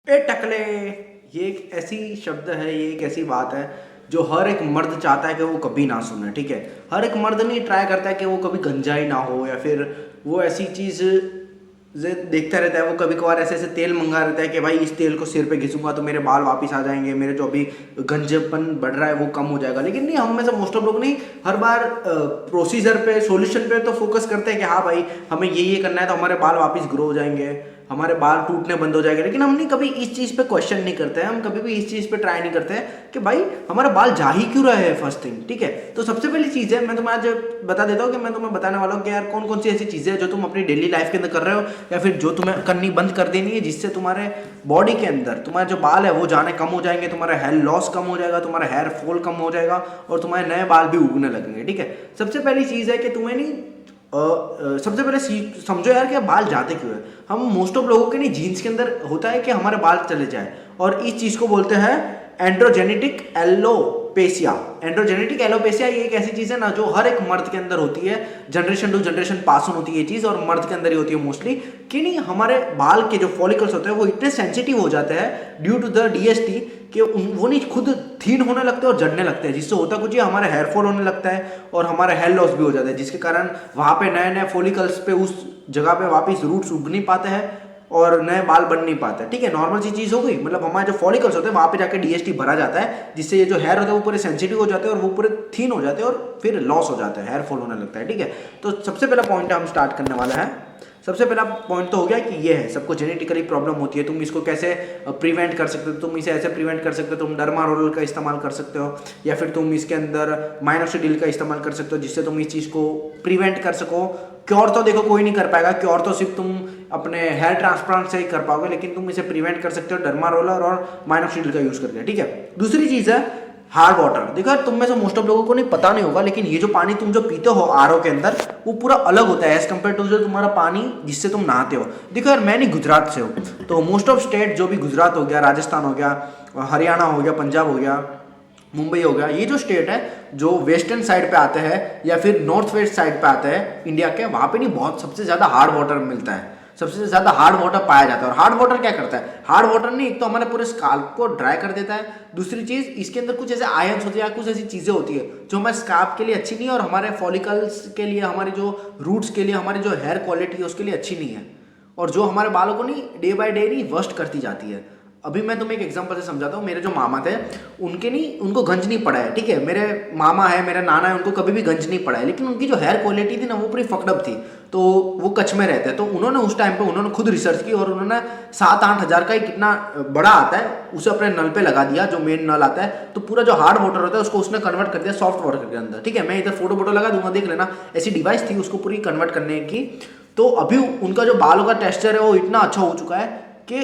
ए टकले, ये एक ऐसी शब्द है, ये एक ऐसी बात है जो हर एक मर्द चाहता है कि वो कभी ना सुने। ठीक है, हर एक मर्द नहीं ट्राई करता है कि वो कभी गंजा ही ना हो, या फिर वो ऐसी चीज़ देखता रहता है। वो कभी कभार ऐसे ऐसे तेल मंगा रहता है कि भाई इस तेल को सिर पे घिसूंगा तो मेरे बाल वापस आ जाएंगे, मेरे जो अभी गंजेपन बढ़ रहा है वो कम हो जाएगा। लेकिन नहीं, हम में से मोस्ट ऑफ लोग नहीं हर बार प्रोसीजर पे, सॉल्यूशन पे तो फोकस करते हैं कि हाँ भाई हमें ये करना है तो हमारे बाल वापस ग्रो हो जाएंगे, हमारे बाल टूटने बंद हो जाएंगे। लेकिन हम नहीं कभी इस चीज़ पे क्वेश्चन नहीं करते हैं, हम कभी भी इस चीज़ पे ट्राई नहीं करते हैं कि भाई हमारे बाल जा ही क्यों रहे हैं फर्स्ट थिंग। ठीक है, तो सबसे पहली चीज़ है, मैं तुम्हें आज बता देता हूँ कि मैं तुम्हें बताने वाला हूँ कि यार कौन कौन सी ऐसी चीज़ें हैं जो तुम अपनी डेली लाइफ के अंदर कर रहे हो या फिर जो तुम्हें करनी बंद कर देनी है, जिससे तुम्हारे बॉडी के अंदर तुम्हारे जो बाल है वो जाने कम हो जाएंगे, तुम्हारा हेयर लॉस कम हो जाएगा, तुम्हारा हेयर फॉल कम हो जाएगा और तुम्हारे नए बाल भी उगने लगेंगे। ठीक है, सबसे पहली चीज़ है कि तुम्हें नहीं सबसे पहले समझो यार कि बाल जाते क्यों है। हम मोस्ट ऑफ लोगों के नहीं जीन्स के अंदर होता है कि हमारे बाल चले जाए, और इस चीज़ को बोलते हैं एंड्रोजेनेटिक एलोपेशिया। एंड्रोजेनेटिक एलोपेशिया ये एक ऐसी चीज़ है ना जो हर एक मर्द के अंदर होती है, generation to generation pass on होती है ये चीज़, और मर्द के अंदर ही होती है मोस्टली। कि नहीं, हमारे बाल के जो फॉलिकल्स होते हैं वो इतने सेंसिटिव हो जाते हैं ड्यू टू द डीएसटी कि वो नहीं खुद थीन होने लगते हैं और जड़ने लगते हैं, जिससे होता कुछ ही हमारा हेयर फॉल होने लगता है और हमारा हेयर लॉस भी हो जाता है, जिसके कारण वहाँ पे नए नए फॉलिकल्स पे उस जगह पे वापस रूट्स उग नहीं पाते हैं और नए बाल बन नहीं पाते। ठीक है, नॉर्मल सी चीज़ हो गई। मतलब हमारे जो फॉलिकल्स होते हैं वहाँ पे जाके डीएसटी भरा जाता है, जिससे ये जो हेयर होते हैं वो पूरे सेंसिटिव हो जाते हैं और वो पूरे थीन हो जाते हैं और फिर लॉस हो जाता है, हेयर फॉल होने लगता है। ठीक है, तो सबसे पहला पॉइंट हम स्टार्ट करने वाला है। सबसे पहला पॉइंट तो हो गया कि ये है, सबको जेनेटिकली प्रॉब्लम होती है। तुम इसको कैसे प्रिवेंट कर सकते हो? तुम इसे ऐसे प्रिवेंट कर सकते हो, तुम डर्मा रोलर का इस्तेमाल कर सकते हो, या फिर तुम इसके अंदर माइनोक्सिडिल का इस्तेमाल कर सकते हो, जिससे तुम इस चीज़ को प्रिवेंट कर सको। क्योर तो देखो कोई नहीं कर पाएगा, क्योर तो सिर्फ तुम अपने हेयर ट्रांसप्लांट से ही कर पाओगे, लेकिन तुम इसे प्रिवेंट कर सकते हो डर्मा रोलर और माइनोक्सिडिल का यूज़ करके। ठीक है, दूसरी चीज़ है हार्ड वाटर। देखो यार, तुम में से मोस्ट ऑफ लोगों को नहीं पता नहीं होगा, लेकिन ये जो पानी तुम जो पीते हो आरओ के अंदर वो पूरा अलग होता है एज कम्पेयर टू जो तुम्हारा पानी जिससे तुम नहाते हो। देखो यार, मैं नहीं गुजरात से हूँ, तो मोस्ट ऑफ स्टेट जो भी गुजरात हो गया, राजस्थान हो गया, हरियाणा हो गया, पंजाब हो गया, मुंबई हो गया, ये जो स्टेट है जो वेस्टर्न साइड पे आते हैं या फिर नॉर्थ वेस्ट साइड पे आते हैं इंडिया के, वहाँ पे नहीं बहुत सबसे ज़्यादा हार्ड वाटर मिलता है, सबसे ज़्यादा हार्ड वाटर पाया जाता है। और हार्ड वाटर क्या करता है? हार्ड वाटर नहीं, एक तो हमारे पूरे स्काल्प को ड्राई कर देता है, दूसरी चीज़ इसके अंदर कुछ ऐसे आयंस होते हैं या कुछ ऐसी चीज़ें होती है जो हमारे स्काल्प के लिए अच्छी नहीं है और हमारे फॉलिकल्स के लिए, हमारे जो रूट्स के लिए, हमारी जो हेयर क्वालिटी है उसके लिए अच्छी नहीं है, और जो हमारे बालों को नहीं डे बाय डे नहीं वर्स्ट करती जाती है। अभी मैं तुम्हें एक एग्जांपल से समझाता हूँ। मेरे जो मामा थे उनको गंज नहीं पड़ा है। ठीक है, मेरे मामा है, मेरा नाना है, उनको कभी भी गंज नहीं पड़ा है, लेकिन उनकी जो हेयर क्वालिटी थी ना वो पूरी फकड़अप थी, तो वो कच्छ में रहते हैं। तो उन्होंने उस टाइम पे उन्होंने खुद रिसर्च की और उन्होंने 7-8 हज़ार का ही कितना बड़ा आता है उसे अपने नल पे लगा दिया, जो मेन नल आता है, तो पूरा जो हार्ड वाटर होता है उसको उसने कन्वर्ट कर दिया सॉफ्ट वाटर के अंदर। ठीक है, मैं इधर फोटो लगा दूंगा, देख लेना, ऐसी डिवाइस थी उसको पूरी कन्वर्ट करने की। तो अभी उनका जो बालों का टेक्सचर है वो इतना अच्छा हो चुका है कि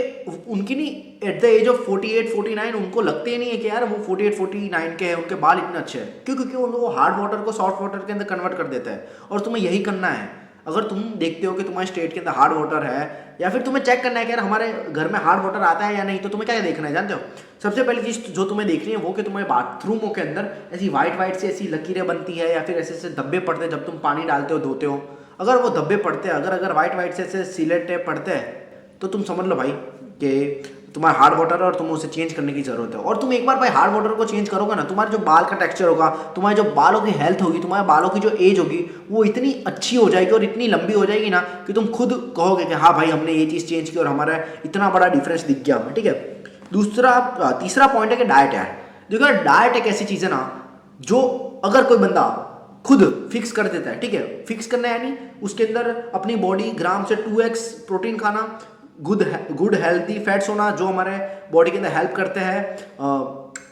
उनकी नहीं एट द एज ऑफ 48-49 उनको लगते ही नहीं है कि यार वो 48-49 के हैं, उनके बाल इतने अच्छे हैं। क्यों? क्योंकि वो हार्ड वाटर को सॉफ्ट वाटर के अंदर कन्वर्ट कर देता है। और तुम्हें यही करना है। अगर तुम देखते हो कि तुम्हारे स्टेट के अंदर हार्ड वाटर है, या फिर तुम्हें चेक करना है कि यार हमारे घर में हार्ड वाटर आता है या नहीं, तो तुम्हें क्या देखना है जानते हो? सबसे पहली चीज़ जो तुम्हें देखनी है वो कि तुम्हारे बाथरूमों के अंदर ऐसी वाइट से ऐसी लकीरें बनती है या फिर ऐसे ऐसे धब्बे पड़ते हैं जब तुम पानी डालते हो, धोते हो। अगर वो धब्बे पड़ते हैं, अगर वाइट से ऐसे सिलेटे पड़ते हैं, तो तुम समझ लो भाई कि तुम्हारा हार्ड वाटर और तुम्हें उसे चेंज करने की जरूरत है। और तुम एक बार भाई हार्ड वाटर को चेंज करोगे ना, तुम्हारे जो बाल का टेक्सचर होगा, तुम्हारे जो बालों की हेल्थ होगी, तुम्हारे बालों की जो एज होगी वो इतनी अच्छी हो जाएगी और इतनी लंबी हो जाएगी ना कि तुम खुद कहोगे कि हाँ भाई हमने ये चीज़ चेंज की और हमारा इतना बड़ा डिफरेंस दिख गया हमें। ठीक है, तीसरा पॉइंट है कि डाइट है। देखो डाइट एक ऐसी चीज़ है ना जो अगर कोई बंदा खुद फिक्स कर देता है, ठीक है, फिक्स करना है यानी उसके अंदर अपनी बॉडी ग्राम से 2x प्रोटीन खाना, गुड हेल्थी फैट्स होना जो हमारे बॉडी के अंदर हेल्प करते हैं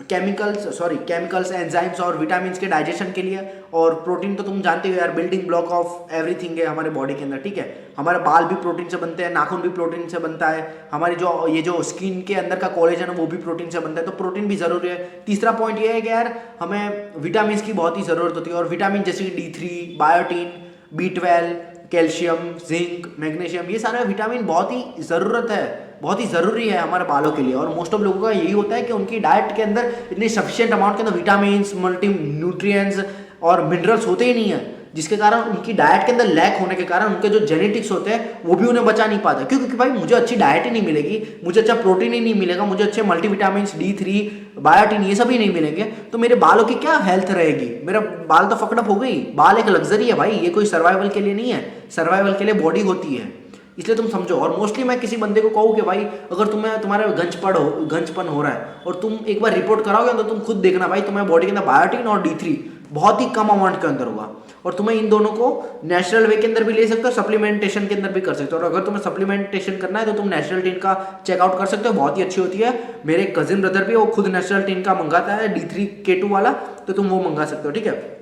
केमिकल्स एंजाइम्स और विटामिन के डाइजेशन के लिए। और प्रोटीन तो तुम जानते हो यार, बिल्डिंग ब्लॉक ऑफ एवरीथिंग है हमारे बॉडी के अंदर। ठीक है, हमारे बाल भी प्रोटीन से बनते हैं, नाखून भी प्रोटीन से बनता है, हमारी जो स्किन के अंदर का कोलेजन है वो भी प्रोटीन से बनता है, तो प्रोटीन भी जरूरी है। तीसरा पॉइंट ये है कि यार हमें विटामिन की बहुत ही ज़रूरत होती है, और विटामिन जैसे कि D3, biotin, B12, calcium, zinc, magnesium, ये सारे विटामिन बहुत ही ज़रूरत है, बहुत ही ज़रूरी है हमारे बालों के लिए। और मोस्ट ऑफ लोगों का यही होता है कि उनकी डाइट के अंदर इतनी सफिशिएंट अमाउंट के अंदर विटामिन, मल्टी न्यूट्रिएंट्स और मिनरल्स होते ही नहीं है, जिसके कारण उनकी डाइट के अंदर लैक होने के कारण उनके जो जेनेटिक्स होते हैं वो भी उन्हें बचा नहीं पाता। क्यों? क्योंकि भाई मुझे अच्छी डाइट ही नहीं मिलेगी, मुझे अच्छा प्रोटीन ही नहीं मिलेगा, मुझे अच्छे मल्टीविटामिन D3 बायोटिन ये सभी नहीं मिलेंगे, तो मेरे बालों की क्या हेल्थ रहेगी? मेरा बाल तो फकड़अप हो गई। बाल एक लग्जरी है भाई, ये कोई सर्वाइवल के लिए नहीं है, सर्वाइवल के लिए बॉडी होती है, इसलिए तुम समझो। और मोस्टली मैं किसी बंदे को कहूँ कि भाई अगर तुम्हारा गंजपन हो रहा है और तुम एक बार रिपोर्ट कराओगे तो तुम खुद देखना भाई तुम्हारी बॉडी के अंदर बायोटिन और D3 बहुत ही कम अमाउंट के अंदर होगा। और तुम्हें इन दोनों को नेचुरल वे के अंदर भी ले सकते हो, सप्लीमेंटेशन के अंदर भी कर सकते हो। और अगर तुम्हें सप्लीमेंटेशन करना है तो तुम नेचुरल टीन का चेकआउट कर सकते हो, बहुत ही अच्छी होती है। मेरे कजिन ब्रदर भी वो खुद नेचुरल टीन का मंगाता है, D3K2 वाला, तो तुम वो मंगा सकते हो, ठीक है।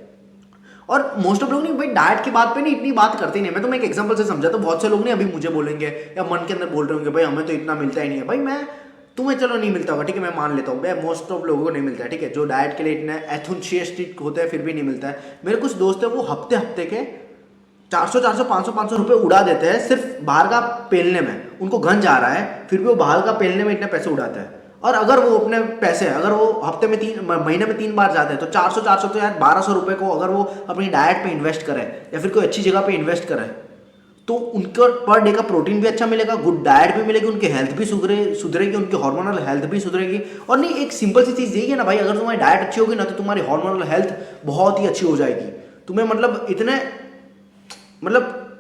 और मोस्ट ऑफ लोग नहीं भाई डाइट की बात पे नहीं इतनी बात करते नहीं। मैं तुम्हें एक एग्जांपल से समझाता हूँ। बहुत से लोग नहीं अभी मुझे बोलेंगे या मन के अंदर बोल रहे होंगे भाई हमें तो इतना मिलता ही नहीं है। भाई मैं तुम्हें चलो नहीं मिलता होगा, ठीक है, मैं मान लेता हूँ, मैं मोस्ट ऑफ लोगों को नहीं मिलता है, ठीक है, जो डाइट के लिए इतने एथुसियास्टिक होते हैं फिर भी नहीं मिलता है। मेरे कुछ दोस्त हैं वो हफ्ते हफ्ते के 400 500 रुपए उड़ा देते हैं सिर्फ बाहर का पेलने में। उनको गंज आ रहा है फिर भी वो बाहर का पेलने में इतने पैसे उड़ाते हैं। और अगर वो अपने पैसे अगर वो हफ्ते में महीने में 3 बार जाते हैं तो 400 तो यार 1200 रुपए को अगर वो अपनी डाइट पे इन्वेस्ट करें या फिर कोई अच्छी जगह पे इन्वेस्ट करें तो उनको पर डे का प्रोटीन भी अच्छा मिलेगा, गुड डाइट भी मिलेगी, उनकी हेल्थ भी सुधरेगी, उनकी हार्मोनल हेल्थ भी सुधरेगी। और नहीं एक सिंपल सी चीज़ यही है ना भाई, अगर तुम्हारी डाइट अच्छी होगी ना तो तुम्हारी हार्मोनल हेल्थ बहुत ही अच्छी हो जाएगी। तुम्हें मतलब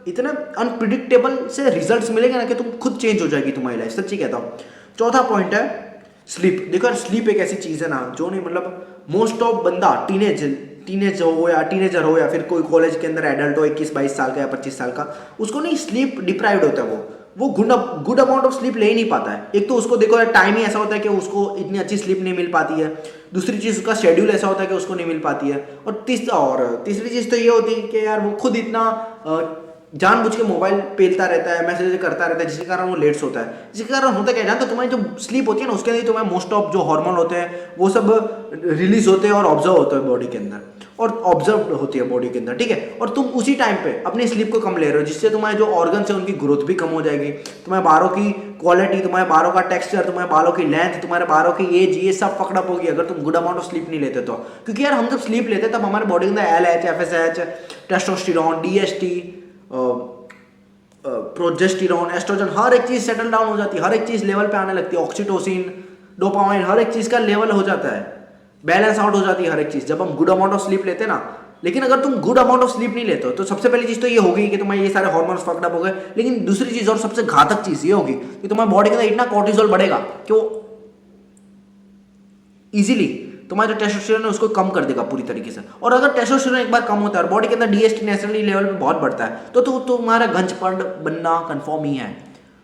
इतने अनप्रिडिक्टेबल से रिजल्ट्स मिलेंगे ना कि तुम खुद चेंज हो जाएगी तुम्हारी लाइफ, सच्ची कहता हूँ। चौथा पॉइंट है स्लीप। देखो यार स्लीप एक ऐसी चीज़ है ना जो नहीं मतलब मोस्ट ऑफ बंदा टीनेजर हो या फिर कोई कॉलेज के अंदर एडल्ट हो 21-22 साल का या 25 साल का, उसको नहीं स्लीप डिप्राइव्ड होता है। वो गुड अमाउंट ऑफ स्लीप ले ही नहीं पाता है। एक तो उसको देखो यार टाइम ही ऐसा होता है कि उसको इतनी अच्छी स्लीप नहीं मिल पाती है, दूसरी चीज़ उसका शेड्यूल ऐसा होता है कि उसको नहीं मिल पाती है, और तीसरी चीज़ तो ये होती है कि यार वो खुद इतना जानबूझ के मोबाइल पेलता रहता है, मैसेज करता रहता है, जिसके कारण वो लेट्स होता है। जिसके कारण होता क्या है जानते हो, तुम्हारी जो स्लीप होती है ना उसके अंदर तुम्हारे मोस्ट ऑफ जो हार्मोन होते हैं वो सब रिलीज होते हैं और ऑब्जर्व होते हैं बॉडी के अंदर, और ऑब्जर्व होती है बॉडी के अंदर, ठीक है। और तुम उसी टाइम पे अपनी स्लीप को कम ले रहे हो, जिससे तुम्हारे जो ऑर्गन्स है उनकी ग्रोथ भी कम हो जाएगी, तुम्हारे बालों की क्वालिटी, तुम्हारे बालों का टेक्सचर, तुम्हारे बालों की लेंथ, तुम्हारे बालों की एज, ये सब फकड़अप होगी अगर तुम गुड अमाउंट ऑफ स्लीप नहीं लेते तो। क्योंकि यार हम जब स्लीप लेते तब हमारे बॉडी के अंदर LH, FSH, testosterone, DHT, progesterone, oestrogen, हर एक चीज सेटल डाउन हो जाती है, हर एक चीज लेवल पे आने लगती है, ऑक्सीटोसिन, डोपामाइन, हर एक चीज का लेवल हो जाता है, बैलेंस आउट हो जाती है हर एक चीज जब हम गुड अमाउंट ऑफ स्लीप लेते हैं ना। लेकिन अगर तुम गुड अमाउंट ऑफ स्लीप नहीं लेते हो तो सबसे पहली चीज तो ये होगी कि तुम्हारे ये सारे हार्मोन्स फक्ड अप हो गए। लेकिन दूसरी चीज और सबसे घातक चीज ये होगी कि तुम्हारी बॉडी के अंदर इतना कोर्टिसोल बढ़ेगा कि वो इजीली तुम्हारा जो टेस्टोस्टेरोन है उसको कम कर देगा पूरी तरीके से। और अगर टेस्टोस्टेरोन एक बार कम होता है और बॉडी के अंदर DHT नेचुरली लेवल पे बहुत बढ़ता है तो तुम्हारा गंजपन बनना कंफर्म ही है,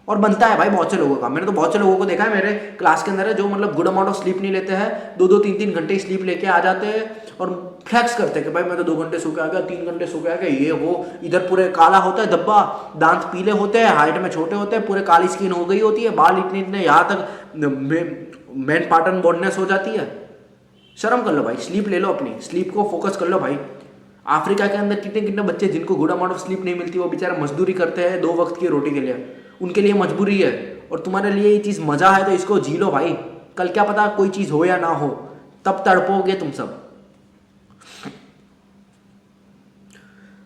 और बनता है भाई बहुत से लोगों का। मैंने तो बहुत से लोगों को देखा है मेरे क्लास के अंदर है जो मतलब गुड अमाउंट ऑफ स्लीप नहीं लेते हैं, 2-2 3-3 घंटे स्लीप लेके आ जाते हैं और फ्लैक्स करते हैं कि भाई मैं तो 2 घंटे सो के आ गया, 3 घंटे सो के आ गया, ये वो। इधर पूरे काला होता है धब्बा, दांत पीले होते हैं, हाइट में छोटे होते हैं, पूरे काली स्किन हो गई होती है, बाल इतने इतने यहाँ तक मेन पार्टन बॉडनेस हो जाती है। शर्म कर लो भाई, स्लीप ले लो, अपनी स्लीप को फोकस कर लो भाई। अफ्रीका के अंदर कितने कितने बच्चे जिनको गुड अमाउंट ऑफ स्लीप नहीं मिलती, वो बेचारे मजदूरी करते हैं 2 वक्त की रोटी के लिए, उनके लिए मजबूरी है। और तुम्हारे लिए ये चीज़ मजा है तो इसको जी लो भाई, कल क्या पता कोई चीज़ हो या ना हो, तब तड़पोगे तुम सब।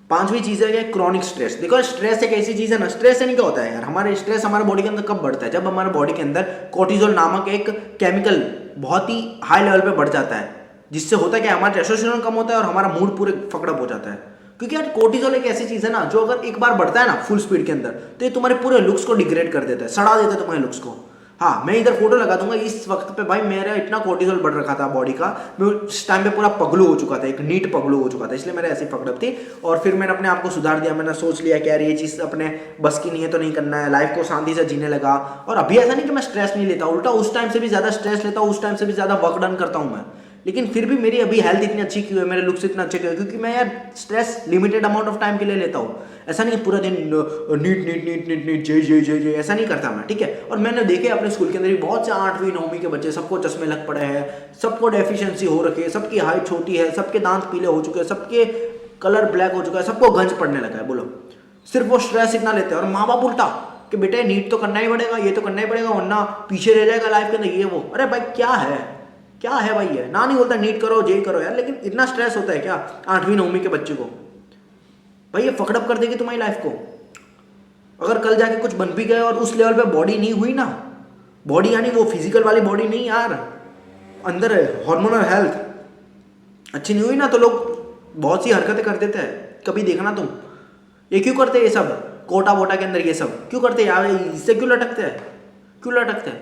5वीं चीज़ है क्रॉनिक स्ट्रेस। देखो स्ट्रेस एक ऐसी चीज़ है ना, स्ट्रेस से नहीं क्या होता है यार, हमारे स्ट्रेस हमारे बॉडी के अंदर कब बढ़ता है, जब हमारे बॉडी के अंदर कोर्टिसोल नामक एक केमिकल बहुत ही हाई लेवल पे बढ़ जाता है, जिससे होता है कि हमारा टेस्टोस्टेरोन कम होता है और हमारा मूड पूरे फकड़अप हो जाता है। क्योंकि यार कोर्टिसोल एक ऐसी चीज़ है ना जो अगर एक बार बढ़ता है ना फुल स्पीड के अंदर तो ये तुम्हारे पूरे लुक्स को डिग्रेड कर देता है, सड़ा देता है तुम्हारे लुक्स को। हाँ, मैं इधर फोटो लगा दूंगा। इस वक्त पे भाई मेरा इतना कोर्टिसोल बढ़ रखा था बॉडी का, मैं उस टाइम पे पूरा पगलू हो चुका था, एक नीट पगलू हो चुका था, इसलिए मेरा ऐसी फकड़अप थी। और फिर मैंने अपने आप को सुधार दिया, मैंने सोच लिया कि यार ये चीज़ अपने बस की नहीं है तो नहीं करना है, लाइफ को शांति से जीने लगा। और अभी ऐसा नहीं कि मैं स्ट्रेस नहीं लेता, उल्टा उस टाइम से भी ज़्यादा स्ट्रेस लेता हूँ, उस टाइम से भी ज़्यादा वर्क डन करता हूँ मैं। लेकिन फिर भी मेरी अभी हेल्थ इतनी अच्छी क्यों है, मेरे लुक्स इतना अच्छे क्यों है, क्योंकि मैं यार stress limited amount of time के लिए लेता हूँ। ऐसा नहीं पूरा दिन NEET NEET NEET NEET NEET जय जय जय जय, ऐसा नहीं करता मैं, ठीक है। और मैंने देखे अपने स्कूल के अंदर भी बहुत से 8वीं 9वीं के बच्चे, सबको चश्मे लग पड़े हैं, सबको डेफिशिएंसी हो रखी है, सबकी हाइट छोटी है, सबके दांत पीले हो चुके हैं, सबके कलर ब्लैक हो चुका है, सबको गंज पड़ने लगा है। बोलो सिर्फ वो स्ट्रेस इतना लेते हैं। और माँ बाप उल्टा कि बेटे नीट तो करना ही पड़ेगा, ये तो करना ही पड़ेगा वरना पीछे रह जाएगा लाइफ के अंदर, ये वो। अरे भाई क्या है भाई, है ना, नहीं बोलता नीट करो जे करो यार, लेकिन इतना स्ट्रेस होता है क्या 8वीं 9वीं के बच्चे को? भाई ये फकड़अप कर देगी तुम्हारी लाइफ को। अगर कल जाके कुछ बन भी गए और उस लेवल पे बॉडी नहीं हुई ना, बॉडी यानी वो फिजिकल वाली बॉडी नहीं यार, अंदर हार्मोनल हेल्थ अच्छी नहीं हुई ना, तो लोग बहुत सी हरकतें कर देते हैं। कभी देखना तुम, ये क्यों करते हैं ये सब, कोटा वोटा के अंदर ये सब क्यों करते हैं यार, इससे क्यों लटकते हैं, क्यों लटकते हैं?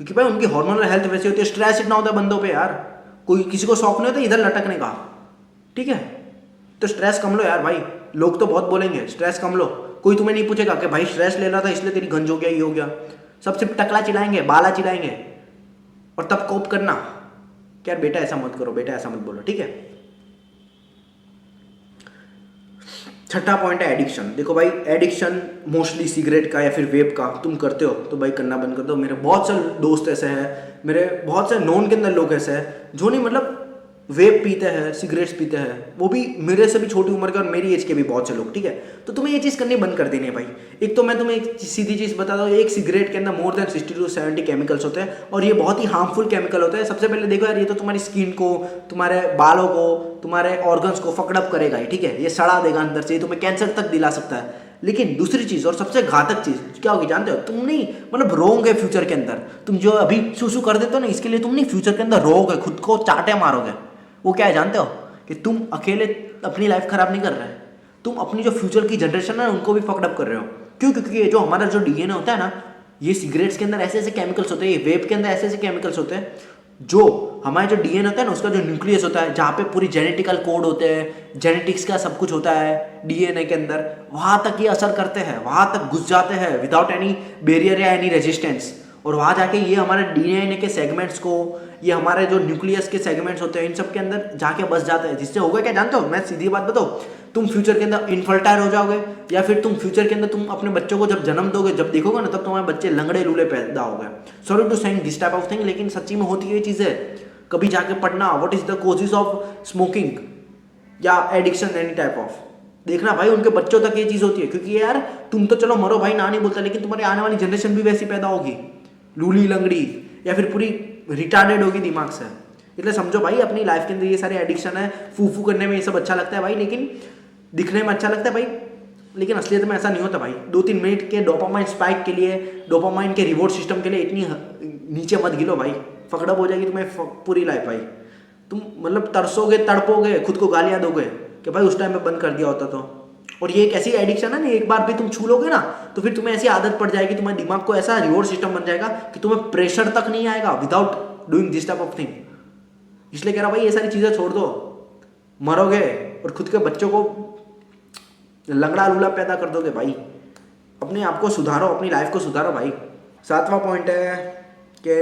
क्योंकि भाई उनकी हार्मोनल हेल्थ वैसी होती है, स्ट्रेस इतना होता है बंदों पे यार, कोई किसी को शौक नहीं होता इधर लटकने का, ठीक है? तो स्ट्रेस कम लो यार भाई, लोग तो बहुत बोलेंगे स्ट्रेस कम लो, कोई तुम्हें नहीं पूछेगा कि भाई स्ट्रेस ले रहा था इसलिए तेरी गंज हो गया, ये हो गया। सब सिर्फ टकला चिल्लाएंगे, बाला चिल्लाएंगे, और तब कोप करना कि यार बेटा ऐसा मत करो, बेटा ऐसा मत बोलो, ठीक है? छठा पॉइंट है एडिक्शन। देखो भाई, एडिक्शन मोस्टली सिगरेट का या फिर वेप का तुम करते हो तो भाई करना बंद कर दो। मेरे बहुत से दोस्त ऐसे हैं, मेरे बहुत से नोन के अंदर लोग ऐसे हैं जो नहीं मतलब वेप पीते हैं, सिगरेट्स पीते हैं, वो भी मेरे से भी छोटी उम्र के और मेरी एज के भी बहुत से लोग, ठीक है? तो तुम्हें ये चीज़ करनी बंद कर देनी है भाई। एक तो मैं तुम्हें एक सीधी चीज़ बता दूँ, एक सिगरेट के अंदर मोर देन 60 to 70 केमिकल्स होते हैं और ये बहुत ही हार्मफुल केमिकल होते हैं। सबसे पहले देखो यार, ये तो तुम्हारी स्किन को, तुम्हारे बालों को, तुम्हारे ऑर्गन्स को फकड़अप करेगा ही, ठीक है? ये सड़ा देगा अंदर से, तुम्हें कैंसर तक दिला सकता है। लेकिन दूसरी चीज़ और सबसे घातक चीज़ क्या होगी जानते हो? तुम नहीं मतलब रोग है फ्यूचर के अंदर, तुम जो अभी सुसु कर देते हो ना, इसके लिए तुम नहीं, फ्यूचर के अंदर रोग है, खुद को चाटे मारोगे। वो क्या है जानते हो? कि तुम अकेले अपनी लाइफ खराब नहीं कर रहे, तुम अपनी जो फ्यूचर की जनरेशन है उनको भी फकड़अप कर रहे हो। क्यों? क्योंकि ये जो हमारा जो डीएनए होता है ना, ये सिगरेट्स के अंदर ऐसे ऐसे केमिकल्स होते हैं, ये वेप के अंदर ऐसे ऐसे केमिकल्स होते हैं, जो हमारे जो डीएनए होता है ना, उसका जो न्यूक्लियस होता है, जहाँ पे पूरी जेनेटिकल कोड होते हैं, जेनेटिक्स का सब कुछ होता है डीएनए के अंदर, वहाँ तक ये असर करते हैं, वहाँ तक घुस जाते हैं विदाउट एनी बैरियर या एनी रेजिस्टेंस। और वहाँ जाके ये हमारे डीएनए के सेगमेंट्स को, ये हमारे जो न्यूक्लियस के सेगमेंट्स होते हैं, इन सब के अंदर जाके बस जाते हैं। जिससे होगा क्या जानते हो? मैं सीधी बात बताऊँ, तुम फ्यूचर के अंदर इनफर्टाइल हो जाओगे, या फिर तुम फ्यूचर के अंदर तुम अपने बच्चों को जब जन्म दोगे, जब देखोगे ना, तब तुम्हारे बच्चे लंगड़े लूले पैदा हो गए। Sorry to saying this type of thing, लेकिन सच्ची में होती है ये चीज़ें। कभी जाके पढ़ना what is the causes of smoking या एडिक्शन एनी टाइप ऑफ, देखना भाई उनके बच्चों तक ये चीज़ होती है। क्योंकि यार तुम तो चलो मरो भाई, ना नहीं बोलता, लेकिन तुम्हारी आने वाली जनरेशन भी वैसी पैदा होगी, लूली लंगड़ी या फिर पूरी रिटार्डेड होगी दिमाग से। इसलिए समझो भाई, अपनी लाइफ के अंदर ये सारे एडिक्शन है, फूफू करने में ये सब अच्छा लगता है भाई, लेकिन दिखने में अच्छा लगता है भाई, लेकिन असलियत में ऐसा नहीं होता भाई। 2-3 मिनट के डोपामाइन स्पाइक के लिए, डोपामाइन के रिवॉर्ड सिस्टम के लिए इतनी नीचे मत गिलो भाई, फकड़अप हो जाएगी तुम्हें पूरी लाइफ भाई। तुम मतलब तरसोगे, तड़पोगे, खुद को गालियाँ दोगे कि भाई उस टाइम में बंद कर दिया होता तो। और ये एक ऐसी एडिक्शन है ना, एक बार भी तुम छू लोगे ना, तो फिर तुम्हें ऐसी आदत पड़ जाएगी, तुम्हारे दिमाग को ऐसा रिवॉर्ड सिस्टम बन जाएगा कि तुम्हें प्रेशर तक नहीं आएगा without doing this type of thing. इसलिए कह रहा भाई ये सारी चीज़ें छोड़ दो, मरोगे और खुद के बच्चों को लंगड़ा लूला पैदा कर दोगे भाई। अपने आप को सुधारो, अपनी लाइफ को सुधारो भाई। 7वां पॉइंट है कि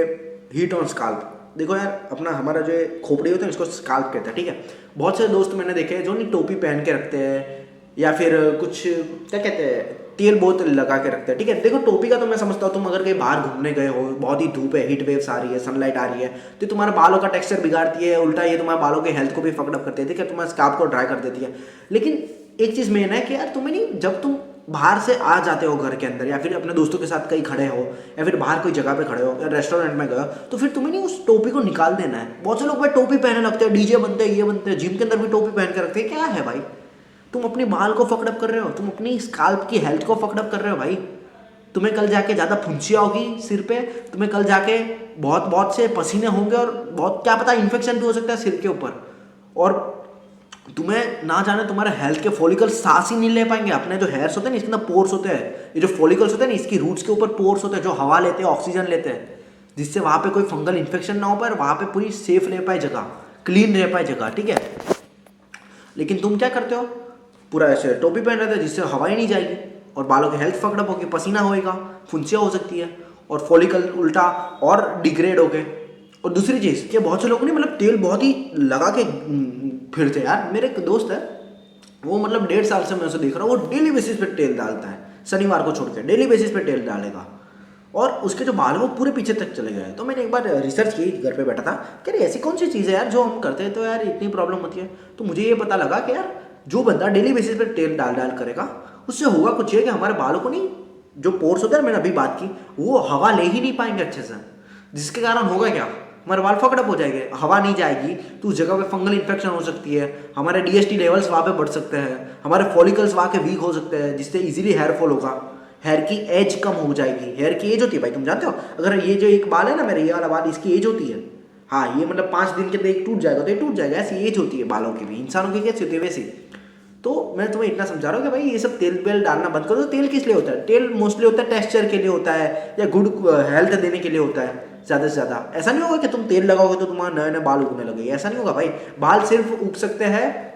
हीट ऑन स्काल्प। देखो यार, अपना हमारा जो खोपड़ी होता है इसको स्काल्प कहते हैं, ठीक है? बहुत से दोस्त मैंने देखे हैं जो नहीं टोपी पहन के रखते हैं या फिर कुछ क्या कहते हैं, तेल बहुत लगा के रखते हैं, ठीक है? देखो टोपी का तो मैं समझता हूँ, तुम अगर कहीं बाहर घूमने गए हो, बहुत ही धूप है, हीट वेव्स आ रही है, सनलाइट आ रही है, तो तुम्हारे बालों का टेक्सचर बिगाड़ती है, उल्टा ये तुम्हारे बालों के हेल्थ को भी फकड़अप करती है, ठीक है? तुम्हारे स्काल्प को ड्राई कर देती है। लेकिन एक चीज़ मेन है कि यार तुम्हें नहीं, जब तुम बाहर से आ जाते हो घर के अंदर या फिर अपने दोस्तों के साथ कहीं खड़े हो या फिर बाहर कोई जगह पे खड़े हो या रेस्टोरेंट में गए हो, तो फिर तुम्हें नहीं उस टोपी को निकाल देना है। बहुत से लोग भाई टोपी पहने लगते हैं, डीजे बनते हैं, ये बनते हैं, जिम के अंदर भी टोपी पहन के रखते हैं। क्या है भाई, तुम अपने बाल को फकड़अप कर रहे हो, तुम अपनी स्काल्प की हेल्थ को फकड़अप कर रहे हो भाई। तुम्हें कल जाके ज़्यादा फुंसियाँ होगी सिर पे, तुम्हें कल जाके बहुत से पसीने होंगे और बहुत क्या पता इन्फेक्शन भी हो सकता है सिर के ऊपर, और तुम्हें ना जाने तुम्हारे हेल्थ के फॉलिकल्स सांस ही नहीं ले पाएंगे। अपने जो हेयर्स होते हैं ना, इसके अंदर पोर्स होते हैं, ये जो फॉलिकल्स होते हैं ना, इसकी रूट्स के ऊपर पोर्स होते हैं जो हवा लेते हैं, ऑक्सीजन लेते हैं, जिससे वहाँ पे कोई फंगल इन्फेक्शन ना हो पाए, वहाँ पे पूरी सेफ रह पाए जगह, क्लीन रह पाए जगह, ठीक है? लेकिन तुम क्या करते हो, पूरा ऐसे टोपी पहन रहे थे जिससे हवा ही नहीं जाएगी और बालों की हेल्थ फकड़अप होगी, पसीना होएगा, फुंसियाँ हो सकती है और फॉलिकल उल्टा और डिग्रेड हो गए। और दूसरी चीज़ कि बहुत से लोग नहीं मतलब तेल बहुत ही लगा के फिरते यार। मेरे एक दोस्त है, वो मतलब 1.5 साल से मैं उसे देख रहा हूँ, वो डेली बेसिस पे तेल डालता है, शनिवार को छोड़ के डेली बेसिस पे तेल डालेगा, और उसके जो बाल वो पूरे पीछे तक चले गए। तो मैंने एक बार रिसर्च की, घर पे बैठा था, कि अरे ऐसी कौन सी चीज़ है यार जो हम करते हैं तो यार इतनी प्रॉब्लम होती है। तो मुझे ये पता लगा कि यार जो बंदा डेली बेसिस पे तेल डाल करेगा, उससे होगा कुछ ये कि हमारे बालों को नहीं, जो पोर्स होता है मैंने अभी बात की, वो हवा ले ही नहीं पाएंगे अच्छे से, जिसके कारण होगा क्या, हमारे बाल फकड़ अप हो जाएंगे, हवा नहीं जाएगी तो उस जगह पे फंगल इन्फेक्शन हो सकती है, हमारे डीएसटी लेवल्स वहाँ पे बढ़ सकते हैं, हमारे फॉलिकल्स वहाँ के वीक हो सकते हैं, जिससे इजीली हेयर फॉल होगा, हेयर की एज कम हो जाएगी। हेयर की एज होती है भाई, तुम जानते हो, अगर ये जो एक बाल है ना मेरे, ये वाला बाल, इसकी एज होती है, हाँ ये मतलब 5 दिन के अंदर एक टूट जाएगा तो ये टूट जाएगा, ऐसी एज होती है बालों की भी, इंसानों की कैसी होती है वैसी। तो मैं तुम्हें इतना समझा रहा हूँ कि भाई ये सब तेल वेल डालना बंद करो। तो तेल किस लिए होता है? तेल मोस्टली होता है टेक्सचर के लिए होता है, या गुड हेल्थ देने के लिए होता है ज़्यादा से ज़्यादा। ऐसा नहीं होगा कि तुम तेल लगाओगे तो तुम्हारे नए नए बाल उगने लगेंगे, ऐसा नहीं होगा भाई। बाल सिर्फ उग सकते हैं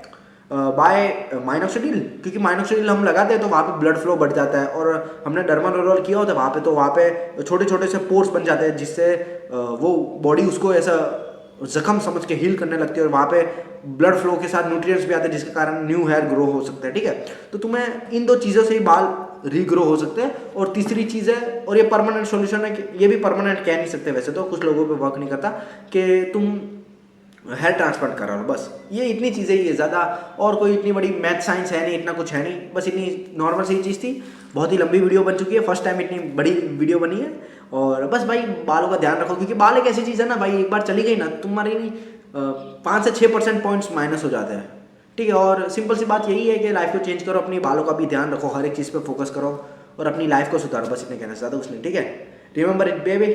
बाय माइनोक्सिडिल, क्योंकि माइनोक्सिडिल हम लगाते हैं तो वहाँ पे ब्लड फ्लो बढ़ जाता है, और हमने डर्मारोल किया होता है वहाँ पे, तो वहाँ पे छोटे छोटे से पोर्स बन जाते हैं, जिससे वो बॉडी उसको ऐसा जख्म समझ के हील करने लगती है, और वहाँ पे ब्लड फ्लो के साथ न्यूट्रिएंट्स भी आते हैं, जिसके कारण न्यू हेयर ग्रो हो सकते हैं। ठीक है, तो तुम्हें इन 2 चीज़ों से ही बाल रीग्रो हो सकते हैं। और तीसरी चीज़ है, और ये परमानेंट सॉल्यूशन है, कि ये भी परमानेंट कह नहीं सकते वैसे तो, कुछ लोगों पे वर्क नहीं करता, कि तुम हेयर ट्रांसप्लांट करा लो, बस ये इतनी चीज़ें ही है, ज़्यादा और कोई इतनी बड़ी मैथ साइंस है नहीं, इतना कुछ है नहीं, बस इतनी नॉर्मल सी चीज़ थी। बहुत ही लंबी वीडियो बन चुकी है, फर्स्ट टाइम इतनी बड़ी वीडियो बनी है। और बस भाई बालों का ध्यान रखो, क्योंकि बाल एक ऐसी चीज़ है ना भाई, एक बार चली गई ना तुम्हारी 5 से 6% पॉइंट्स माइनस हो जाते हैं। ठीक है, और सिंपल सी बात यही है कि लाइफ को चेंज करो, अपनी बालों का भी ध्यान रखो, हर एक चीज़ पे फोकस करो और अपनी लाइफ को सुधारो, बस इतने कहना, ज़्यादा कुछ नहीं। ठीक है, रिमेंबर इट बेबी।